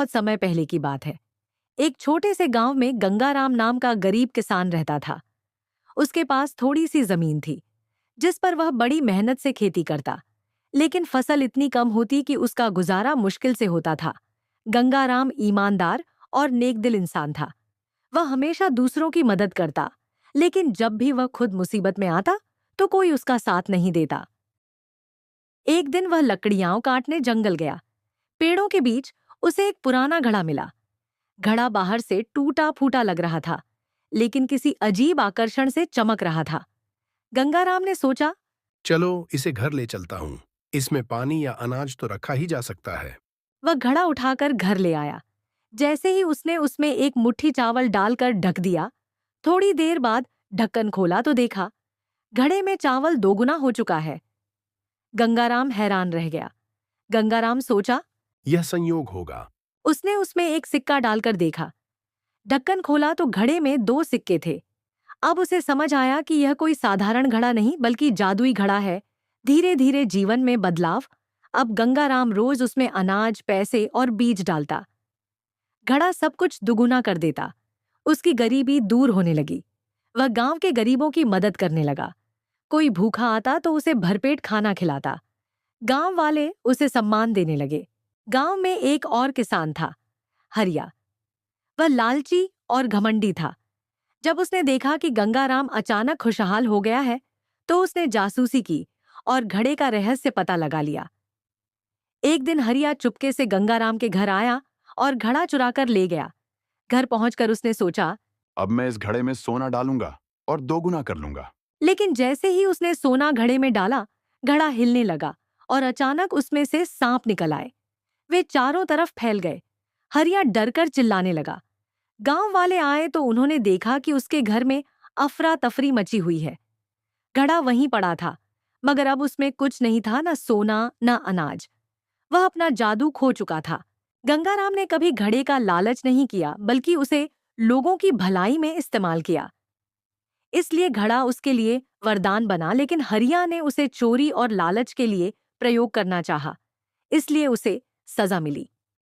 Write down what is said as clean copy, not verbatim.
बहुत समय पहले की बात है। एक छोटे से गांव में गंगाराम नाम का गरीब किसान रहता था। उसके पास थोड़ी सी जमीन थी, जिस पर वह बड़ी मेहनत से खेती करता, लेकिन फसल इतनी कम होती कि उसका गुजारा मुश्किल से होता था। गंगाराम ईमानदार और नेकदिल इंसान था। वह हमेशा दूसरों की मदद करता, लेकिन जब भी वह खुद मुसीबत में आता तो कोई उसका साथ नहीं देता। एक दिन वह लकड़ियां काटने जंगल गया। पेड़ों के बीच उसे एक पुराना घड़ा मिला। घड़ा बाहर से टूटा फूटा लग रहा था, लेकिन किसी अजीब आकर्षण से चमक रहा था। गंगाराम ने सोचा, चलो इसे घर ले चलता हूँ। इसमें पानी या अनाज तो रखा ही जा सकता है। वह घड़ा उठाकर घर ले आया। जैसे ही उसने उसमें एक मुट्ठी चावल डालकर ढक दिया, थोड़ी देर बाद ढक्कन खोला तो देखा घड़े में चावल दोगुना हो चुका है। गंगाराम हैरान रह गया। गंगाराम सोचा, यह संयोग होगा। उसने उसमें एक सिक्का डालकर देखा। ढक्कन खोला तो घड़े में दो सिक्के थे। अब उसे समझ आया कि यह कोई साधारण घड़ा नहीं बल्कि जादुई घड़ा है। धीरे धीरे जीवन में बदलाव। अब गंगाराम रोज उसमें अनाज, पैसे और बीज डालता। घड़ा सब कुछ दुगुना कर देता। उसकी गरीबी दूर होने लगी। वह गांव के गरीबों की मदद करने लगा। कोई भूखा आता तो उसे भरपेट खाना खिलाता। गांव वाले उसे सम्मान देने लगे। गांव में एक और किसान था, हरिया। वह लालची और घमंडी था। जब उसने देखा कि गंगाराम अचानक खुशहाल हो गया है, तो उसने जासूसी की और घड़े का रहस्य पता लगा लिया। एक दिन हरिया चुपके से गंगाराम के घर आया और घड़ा चुराकर ले गया। घर पहुंचकर उसने सोचा, अब मैं इस घड़े में सोना डालूंगा और दोगुना कर लूंगा। लेकिन जैसे ही उसने सोना घड़े में डाला, घड़ा हिलने लगा और अचानक उसमें से सांप निकल आए। वे चारों तरफ फैल गए। हरिया डरकर चिल्लाने लगा। गांव वाले आए तो उन्होंने देखा कि उसके घर में अफरा तफरी मची हुई है। घड़ा वहीं पड़ा था, मगर अब उसमें कुछ नहीं था, न सोना न अनाज। वह अपना जादू खो चुका था। गंगाराम ने कभी घड़े का लालच नहीं किया, बल्कि उसे लोगों की भलाई में इस्तेमाल किया। इसलिए घड़ा उसके लिए वरदान बना, लेकिन हरिया ने उसे चोरी और लालच के लिए प्रयोग करना चाहा। इसलिए उसे सजा मिली।